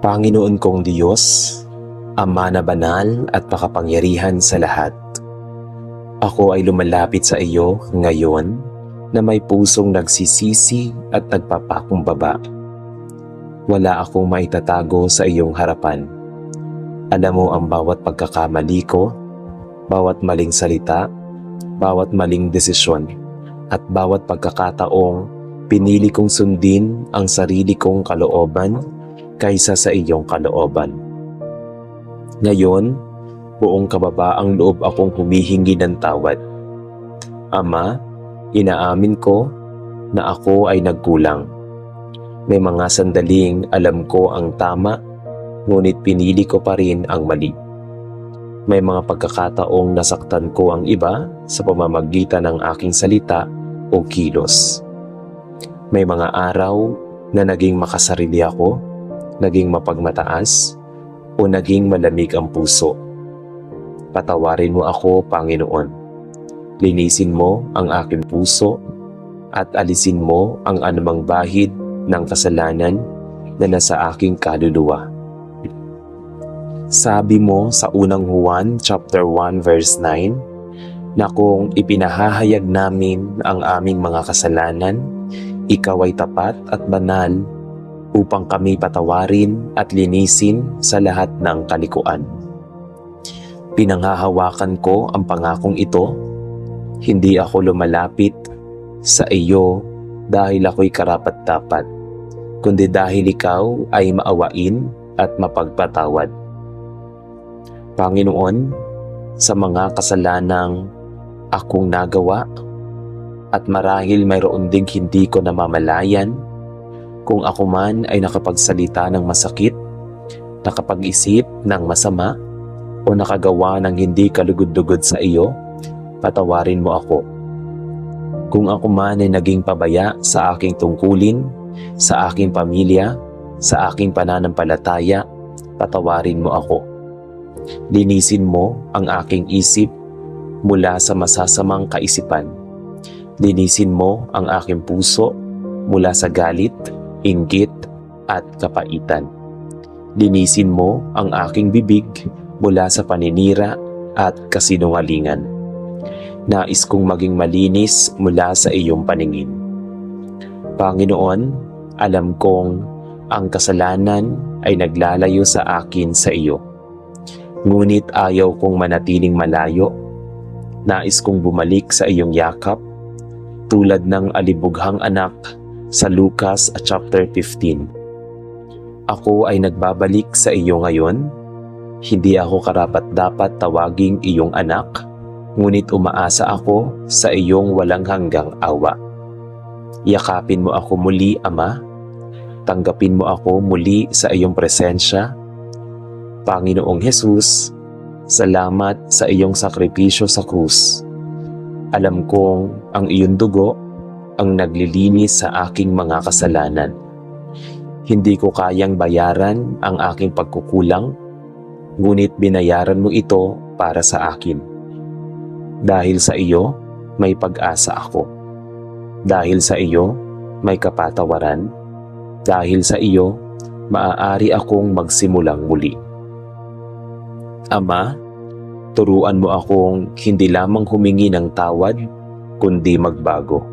Panginoon kong Diyos, Ama na banal at makapangyarihan sa lahat. Ako ay lumalapit sa iyo ngayon na may pusong nagsisisi at nagpapakumbaba. Wala akong maitatago sa iyong harapan. Alam mo ang bawat pagkakamali ko, bawat maling salita, bawat maling desisyon, at bawat pagkakataong pinili kong sundin ang sarili kong kalooban kaysa sa iyong kalooban. Ngayon, buong kababaang loob akong humihingi ng tawad. Ama, inaamin ko na ako ay nagkulang. May mga sandaling alam ko ang tama, ngunit pinili ko pa rin ang mali. May mga pagkakataong nasaktan ko ang iba sa pamamagitan ng aking salita o kilos. May mga araw na naging makasarili ako, naging mapagmataas, o naging malamig ang puso. Patawarin mo ako, Panginoon. Linisin mo ang aking puso at alisin mo ang anumang bahid ng kasalanan na nasa aking kaluluwa. Sabi mo sa unang Juan chapter 1 verse 9 na kung ipinahahayag namin ang aming mga kasalanan, ikaw ay tapat at banal upang kami patawarin at linisin sa lahat ng kalikuan. Pinanghahawakan ko ang pangakong ito. Hindi ako lumalapit sa iyo dahil ako'y karapat-dapat, kundi dahil ikaw ay maawain at mapagpatawad. Panginoon, sa mga kasalanang akong nagawa at marahil mayroon ding hindi ko namamalayan, kung ako man ay nakapagsalita ng masakit, nakapag-isip ng masama, o nakagawa ng hindi kalugod-lugod sa iyo, patawarin mo ako. Kung ako man ay naging pabaya sa aking tungkulin, sa aking pamilya, sa aking pananampalataya, patawarin mo ako. Linisin mo ang aking isip mula sa masasamang kaisipan. Linisin mo ang aking puso mula sa galit, inggit, at kapaitan. Linisin mo ang aking bibig mula sa paninira at kasinungalingan. Nais kong maging malinis mula sa iyong paningin. Panginoon, alam kong ang kasalanan ay naglalayo sa akin sa iyo. Ngunit ayaw kong manatiling malayo. Nais kong bumalik sa iyong yakap tulad ng alibughang anak sa Lucas chapter 15. Ako ay nagbabalik sa iyo ngayon. Hindi ako karapat-dapat tawaging iyong anak, ngunit umaasa ako sa iyong walang hanggang awa. Yakapin mo ako muli, Ama. Tanggapin mo ako muli sa iyong presensya. Panginoong Hesus, salamat sa iyong sakripisyo sa krus. Alam kong ang iyong dugo ang naglilinis sa aking mga kasalanan. Hindi ko kayang bayaran ang aking pagkukulang, ngunit binayaran mo ito para sa akin. Dahil sa iyo, may pag-asa ako. Dahil sa iyo, may kapatawaran. Dahil sa iyo, maaari akong magsimulang muli. Ama, turuan mo akong hindi lamang humingi ng tawad, kundi magbago.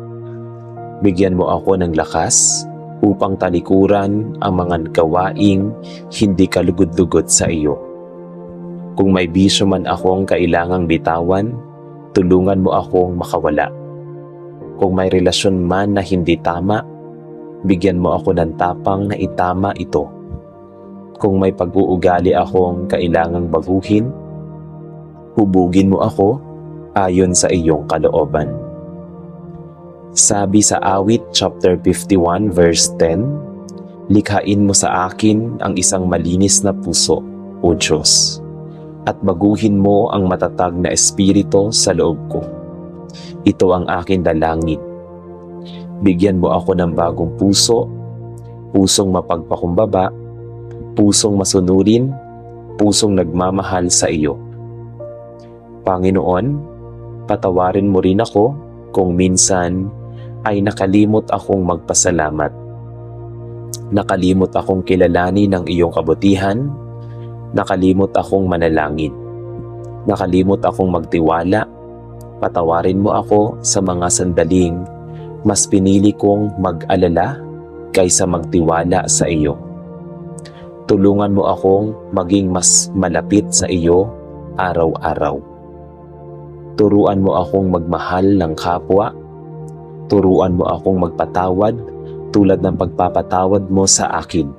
Bigyan mo ako ng lakas upang talikuran ang mga gawaing hindi kalugod-lugod sa iyo. Kung may bisyo man akong kailangang bitawan, tulungan mo akong makawala. Kung may relasyon man na hindi tama, bigyan mo ako ng tapang na itama ito. Kung may pag-uugali akong kailangang baguhin, hubugin mo ako ayon sa iyong kalooban. Sabi sa Awit chapter 51 verse 10, likhain mo sa akin ang isang malinis na puso, O Diyos, at baguhin mo ang matatag na espiritu sa loob ko. Ito ang aking dalangin. Bigyan mo ako ng bagong puso, pusong mapagpakumbaba, pusong masunurin, pusong nagmamahal sa iyo. Panginoon, patawarin mo rin ako kung minsan ay nakalimot akong magpasalamat. Nakalimot akong kilalanin ng iyong kabutihan. Nakalimot akong manalangin. Nakalimot akong magtiwala. Patawarin mo ako sa mga sandaling mas pinili kong mag-alala kaysa magtiwala sa iyo. Tulungan mo akong maging mas malapit sa iyo araw-araw. Turuan mo akong magmahal ng kapwa. Turuan mo akong magpatawad tulad ng pagpapatawad mo sa akin.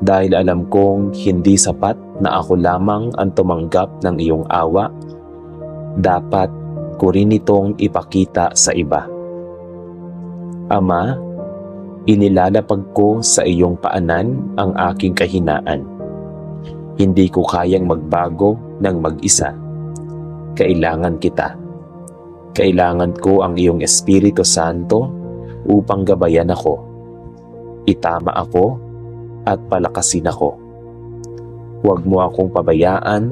Dahil alam kong hindi sapat na ako lamang ang tumanggap ng iyong awa, dapat ko rin itong ipakita sa iba. Ama, inilalapag ko sa iyong paanan ang aking kahinaan. Hindi ko kayang magbago ng mag-isa. Kailangan kita. Kailangan ko ang iyong Espiritu Santo upang gabayan ako. Itama ako at palakasin ako. Huwag mo akong pabayaan.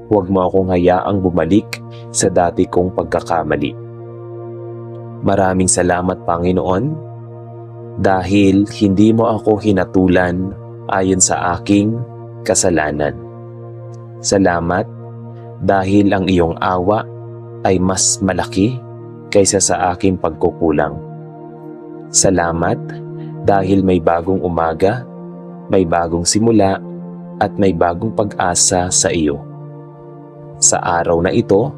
Huwag mo akong hayaang bumalik sa dati kong pagkakamali. Maraming salamat, Panginoon, dahil hindi mo ako hinatulan ayon sa aking kasalanan. Salamat dahil ang iyong awa ay mas malaki kaysa sa aking pagkukulang. Salamat dahil may bagong umaga, may bagong simula, at may bagong pag-asa sa iyo. Sa araw na ito,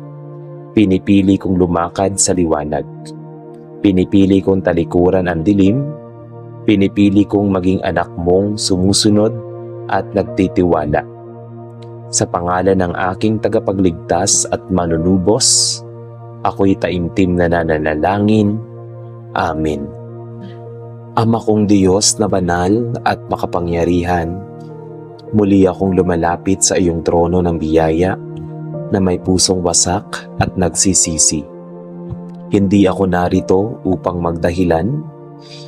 pinipili kong lumakad sa liwanag. Pinipili kong talikuran ang dilim. Pinipili kong maging anak mong sumusunod at nagtitiwala. Sa pangalan ng aking tagapagligtas at manunubos, ako'y taimtim na nananalangin. Amen. Ama kong Diyos na banal at makapangyarihan, muli akong lumalapit sa iyong trono ng biyaya na may pusong wasak at nagsisisi. Hindi ako narito upang magdahilan.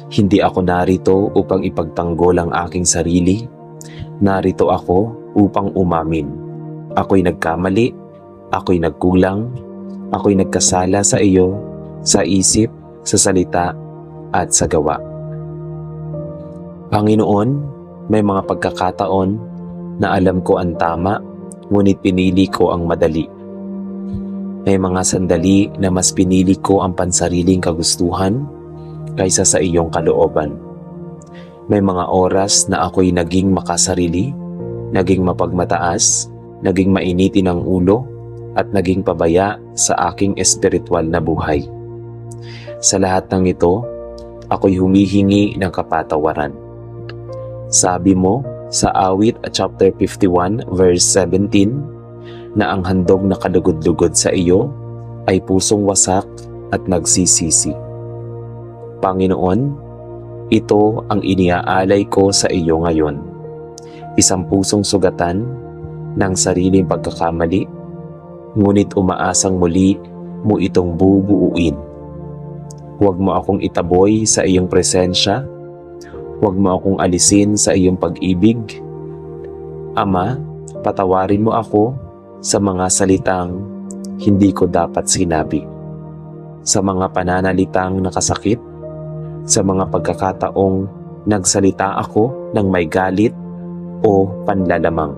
Hindi ako narito upang ipagtanggol ang aking sarili. Narito ako upang umamin. Ako'y nagkamali. Ako'y nagkulang. Ako'y nagkasala sa iyo, sa isip, sa salita, at sa gawa. Panginoon, may mga pagkakataon na alam ko ang tama, ngunit pinili ko ang madali. May mga sandali na mas pinili ko ang pansariling kagustuhan kaysa sa iyong kalooban. May mga oras na ako'y naging makasarili, naging mapagmataas, naging mainitin ang ulo, at naging pabaya sa aking espiritual na buhay. Sa lahat ng ito, ako'y humihingi ng kapatawaran. Sabi mo sa Awit chapter 51 verse 17, na ang handog na kalugod-lugod sa iyo ay pusong wasak at nagsisisi. Panginoon, ito ang iniaalay ko sa iyo ngayon. Isang pusong sugatan ng sariling pagkakamali, ngunit umaasang muli mo itong bubuuin. Huwag mo akong itaboy sa iyong presensya. Huwag mo akong alisin sa iyong pag-ibig. Ama, patawarin mo ako sa mga salitang hindi ko dapat sinabi, sa mga pananalitang nakasakit, sa mga pagkakataong nagsalita ako ng may galit o panlalamang.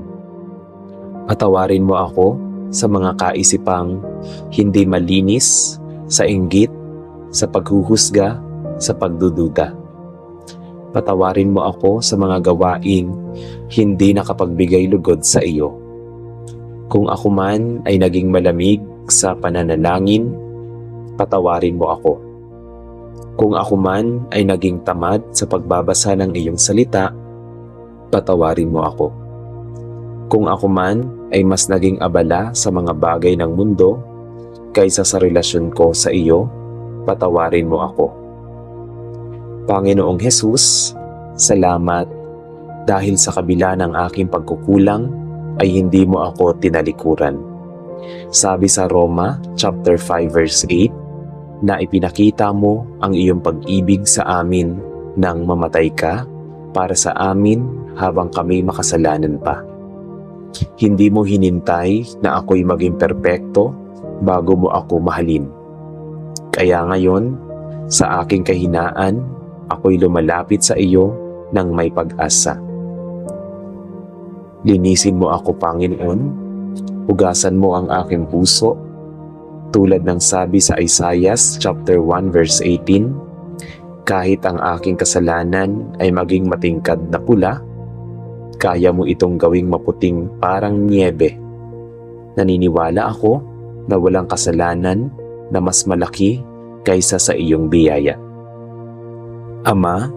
Patawarin mo ako sa mga kaisipang hindi malinis, sa inggit, sa paghuhusga, sa pagdududa. Patawarin mo ako sa mga gawaing hindi nakapagbigay lugod sa iyo. Kung ako man ay naging malamig sa pananalangin, patawarin mo ako. Kung ako man ay naging tamad sa pagbabasa ng iyong salita, patawarin mo ako. Kung ako man ay mas naging abala sa mga bagay ng mundo kaysa sa relasyon ko sa iyo, patawarin mo ako. Panginoong Hesus, salamat dahil sa kabila ng aking pagkukulang ay hindi mo ako tinalikuran. Sabi sa Roma chapter 5 verse 8 na ipinakita mo ang iyong pag-ibig sa amin nang mamatay ka para sa amin habang kami makasalanan pa. Hindi mo hinintay na ako'y maging perpekto bago mo ako mahalin. Kaya ngayon, sa aking kahinaan, ako'y lumalapit sa iyo ng may pag-asa. Linisin mo ako, Panginoon, hugasan mo ang aking puso, tulad ng sabi sa Isaiah chapter 1 verse 18, kahit ang aking kasalanan ay maging matingkad na pula, kaya mo itong gawing maputing parang niebe. Naniniwala ako na walang kasalanan na mas malaki kaysa sa iyong biyaya. Ama,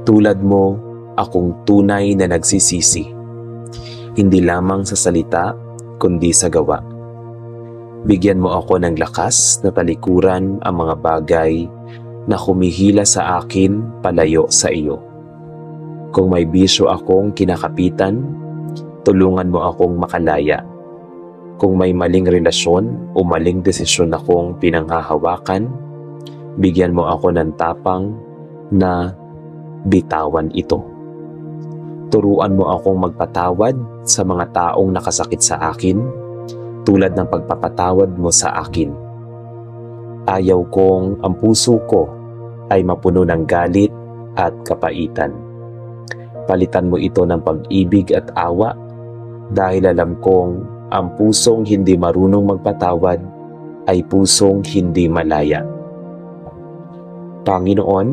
tulad mo akong tunay na nagsisisi, hindi lamang sa salita kundi sa gawa. Bigyan mo ako ng lakas na talikuran ang mga bagay na humihila sa akin palayo sa iyo. Kung may bisyo akong kinakapitan, tulungan mo akong makalaya. Kung may maling relasyon o maling desisyon akong pinanghahawakan, bigyan mo ako ng tapang na bitawan ito. Turuan mo akong magpatawad sa mga taong nakasakit sa akin, tulad ng pagpapatawad mo sa akin. Ayaw kong ang puso ko ay mapuno ng galit at kapaitan. Palitan mo ito ng pag-ibig at awa, dahil alam kong ang pusong hindi marunong magpatawad ay pusong hindi malaya. Panginoon,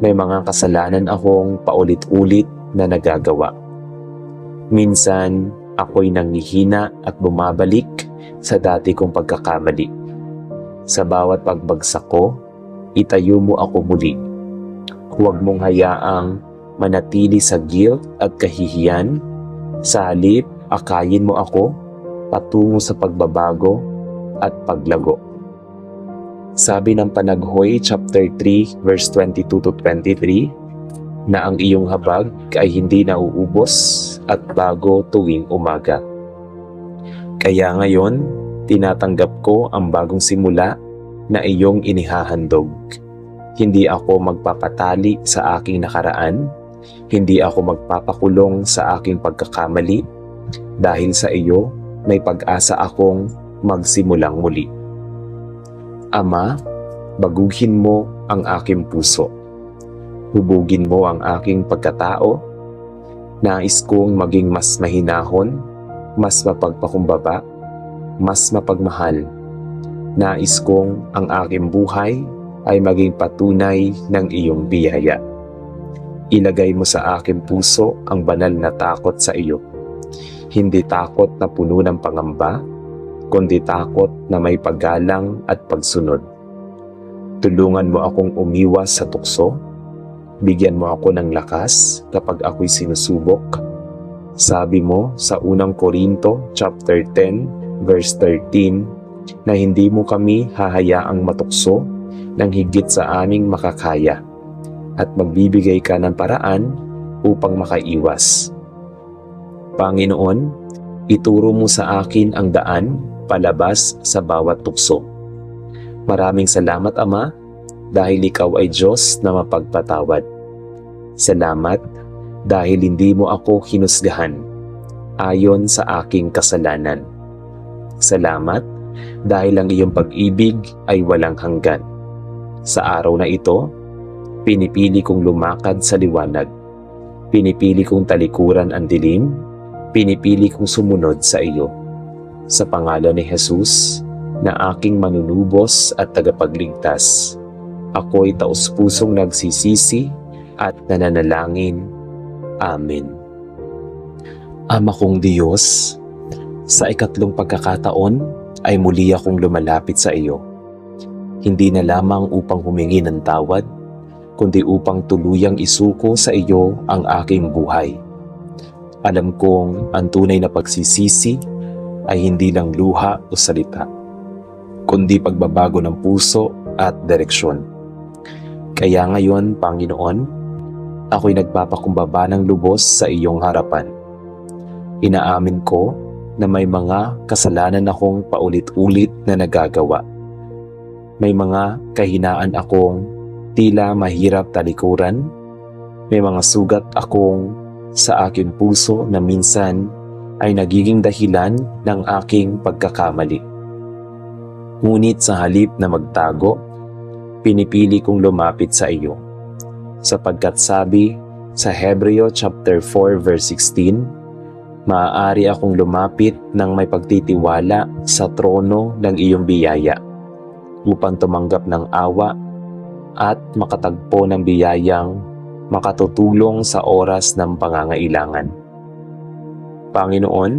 may mga kasalanan akong paulit-ulit na nagagawa. Minsan, ako'y nanghihina at bumabalik sa dati kong pagkakamali. Sa bawat pagbagsak ko, itayo mo ako muli. Huwag mong hayaang manatili sa guilt at kahihiyan. Sa halip, akayin mo ako patungo sa pagbabago at paglago. Sabi ng Panaghoy chapter 3 verse 22 to 23 na ang iyong habag ay hindi nauubos at bago tuwing umaga. Kaya ngayon, tinatanggap ko ang bagong simula na iyong inihahandog. Hindi ako magpapatali sa aking nakaraan, hindi ako magpapakulong sa aking pagkakamali, dahil sa iyo, may pag-asa akong magsimulang muli. Ama, baguhin mo ang aking puso. Hubugin mo ang aking pagkatao. Nais kong maging mas mahinahon, mas mapagpakumbaba, mas mapagmahal. Nais kong ang aking buhay ay maging patunay ng iyong biyaya. Ilagay mo sa aking puso ang banal na takot sa iyo. Hindi takot na puno ng pangamba, kundi takot na may paggalang at pagsunod. Tulungan mo akong umiwas sa tukso. Bigyan mo ako ng lakas kapag ako'y sinusubok. Sabi mo sa unang Korinto chapter 10 verse 13 na hindi mo kami hahayaang matukso ng higit sa aming makakaya, at magbibigay ka ng paraan upang makaiwas. Panginoon, ituro mo sa akin ang daan palabas sa bawat tukso. Maraming salamat, Ama, dahil ikaw ay Diyos na mapagpatawad. Salamat dahil hindi mo ako hinusgahan ayon sa aking kasalanan. Salamat dahil ang iyong pag-ibig ay walang hanggan. Sa araw na ito, pinipili kong lumakad sa liwanag. Pinipili kong talikuran ang dilim. Pinipili kong sumunod sa iyo. Sa pangalan ni Jesus, na aking manunubos at tagapagligtas, ako'y taus-pusong nagsisisi at nananalangin. Amen. Ama kong Diyos, sa ikatlong pagkakataon ay muli akong lumalapit sa iyo. Hindi na lamang upang humingi ng tawad, kundi upang tuluyang isuko sa iyo ang aking buhay. Alam kong ang tunay na pagsisisi ay hindi lang luha o salita, kundi pagbabago ng puso at direksyon. Kaya ngayon, Panginoon, ako'y nagpapakumbaba ng lubos sa iyong harapan. Inaamin ko na may mga kasalanan akong paulit-ulit na nagagawa. May mga kahinaan akong tila mahirap talikuran. May mga sugat akong sa aking puso na minsan ay nagiging dahilan ng aking pagkakamali. Ngunit sa halip na magtago, pinipili kong lumapit sa iyo. Sapagkat sabi Sa Hebreo chapter 4 verse 16, maaari akong lumapit ng may pagtitiwala sa trono ng iyong biyaya upang tumanggap ng awa at makatagpo ng biyayang makatutulong sa oras ng pangangailangan. Panginoon,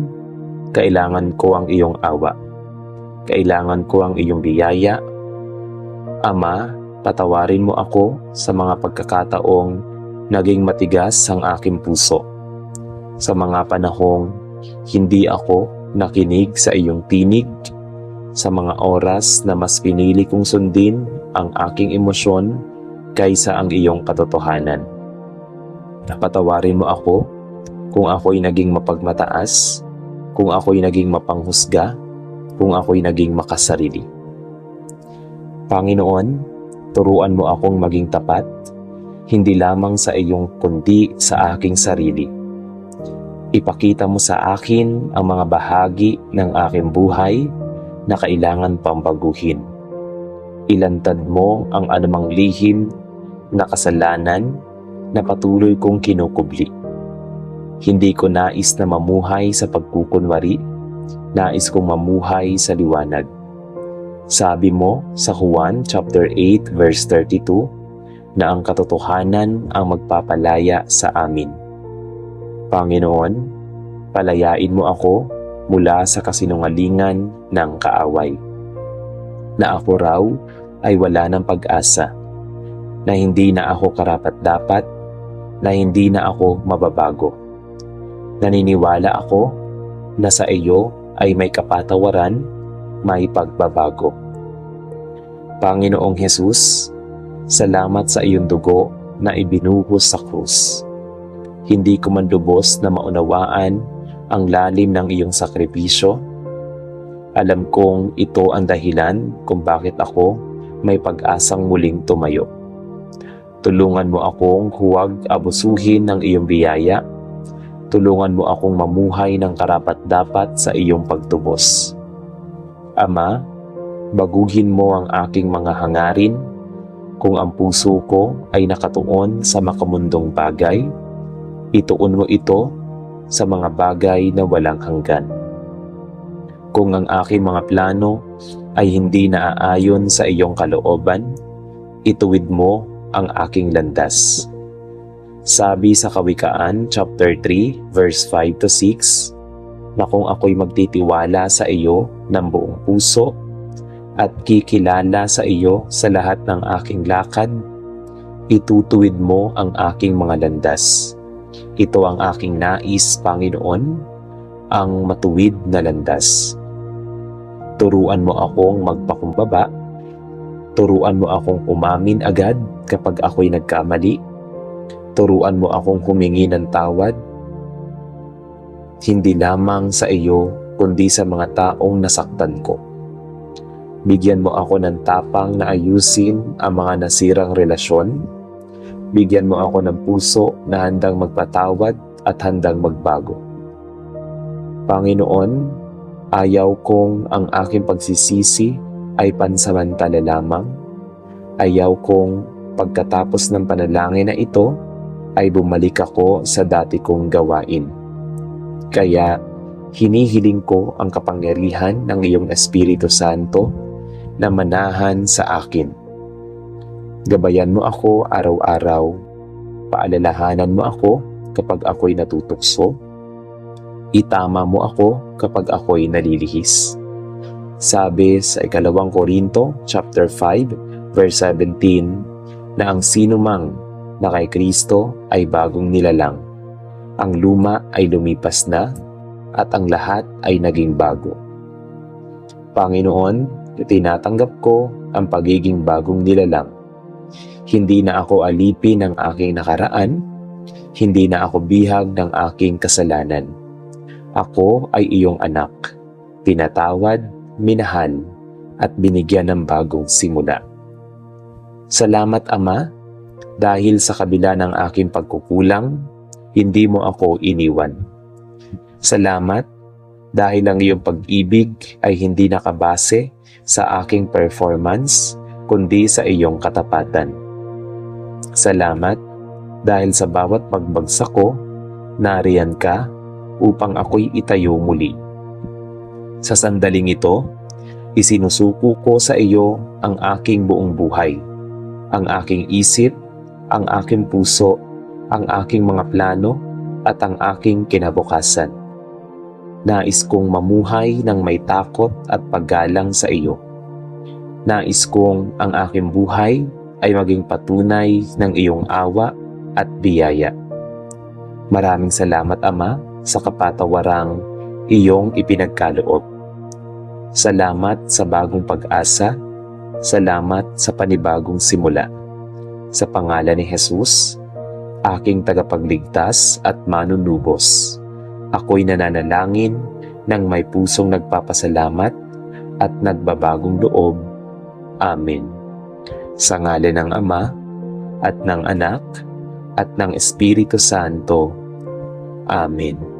kailangan ko ang iyong awa. Kailangan ko ang iyong biyaya. Ama, patawarin mo ako sa mga pagkakataong naging matigas ang aking puso. Sa mga panahong hindi ako nakinig sa iyong tinig, sa mga oras na mas pinili kong sundin ang aking emosyon kaysa ang iyong katotohanan. Patawarin mo ako kung ako'y naging mapagmataas, kung ako'y naging mapanghusga, kung ako'y naging makasarili. Panginoon, turuan mo akong maging tapat, hindi lamang sa iyong kundi sa aking sarili. Ipakita mo sa akin ang mga bahagi ng aking buhay na kailangan pang baguhin. Ilantad mo ang anumang lihim na kasalanan na patuloy kong kinukubli. Hindi ko nais na mamuhay sa pagkukunwari, nais kong mamuhay sa liwanag. Sabi mo sa Juan chapter 8 verse 32 na ang katotohanan ang magpapalaya sa amin. Panginoon, palayain mo ako mula sa kasinungalingan ng kaaway. Na ako raw ay wala ng pag-asa, na hindi na ako karapat-dapat, na hindi na ako mababago. Naniniwala ako na sa iyo ay may kapatawaran, may pagbabago. Panginoong Hesus, salamat sa iyong dugo na ibinuhos sa krus. Hindi ko man lubos na maunawaan ang lalim ng iyong sakripisyo. Alam kong ito ang dahilan kung bakit ako may pag-asang muling tumayo. Tulungan mo akong huwag abusuhin ng iyong biyaya. Tulungan mo akong mamuhay ng karapat-dapat sa iyong pagtubos. Ama, baguhin mo ang aking mga hangarin. Kung ang puso ko ay nakatuon sa makamundong bagay, ituon mo ito sa mga bagay na walang hanggan. Kung ang aking mga plano ay hindi naaayon sa iyong kalooban, ituwid mo ang aking landas. Sabi sa Kawikaan chapter 3 verse 5 to 6 na kung ako'y magtitiwala sa iyo ng buong puso at kikilala sa iyo sa lahat ng aking lakad, itutuwid mo ang aking mga landas. Ito ang aking nais, Panginoon, ang matuwid na landas. Turuan mo akong magpakumbaba. Turuan mo akong umamin agad kapag ako'y nagkamali. Turuan mo akong humingi ng tawad. Hindi lamang sa iyo, kundi sa mga taong nasaktan ko. Bigyan mo ako ng tapang na ayusin ang mga nasirang relasyon. Bigyan mo ako ng puso na handang magpatawad at handang magbago. Panginoon, ayaw kong ang aking pagsisisi ay pansamantala lamang. Ayaw kong pagkatapos ng panalangin na ito ay bumalik ako sa dati kong gawain. Kaya hinihiling ko ang kapangyarihan ng iyong Espiritu Santo na manahan sa akin. Gabayan mo ako araw-araw. Paalalahanan mo ako kapag ako'y natutukso. Itama mo ako kapag ako'y nalilihis. Sabi sa 2 Korinto chapter 5 verse 17 na ang sinumang na kay Kristo ay bagong nilalang. Ang luma ay lumipas na at ang lahat ay naging bago. Panginoon, tinatanggap ko ang pagiging bagong nilalang. Hindi na ako alipin ng aking nakaraan, hindi na ako bihag ng aking kasalanan. Ako ay iyong anak, pinatawad, minahal, at binigyan ng bagong simula. Salamat, Ama, dahil sa kabila ng aking pagkukulang, hindi mo ako iniwan. Salamat dahil ang iyong pag-ibig ay hindi nakabase sa aking performance, kundi sa iyong katapatan. Salamat Dahil sa bawat pagbagsak ko, nariyan ka upang ako'y itayo muli. Sa sandaling ito, isinusuko ko sa iyo ang aking buong buhay, ang aking isip, ang aking puso, ang aking mga plano, at ang aking kinabukasan. Nais kong mamuhay ng may takot at paggalang sa iyo. Nais kong ang aking buhay ay maging patunay ng iyong awa at biyaya. Maraming salamat, Ama, sa kapatawarang iyong ipinagkaloob. Salamat sa bagong pag-asa. Salamat sa panibagong simula. Sa pangalan ni Jesus, aking tagapagligtas at manunubos, ako'y nananalangin ng may pusong nagpapasalamat at nagbabagong loob. Amen. Sa ngalan ng Ama, at ng Anak, at ng Espiritu Santo. Amen.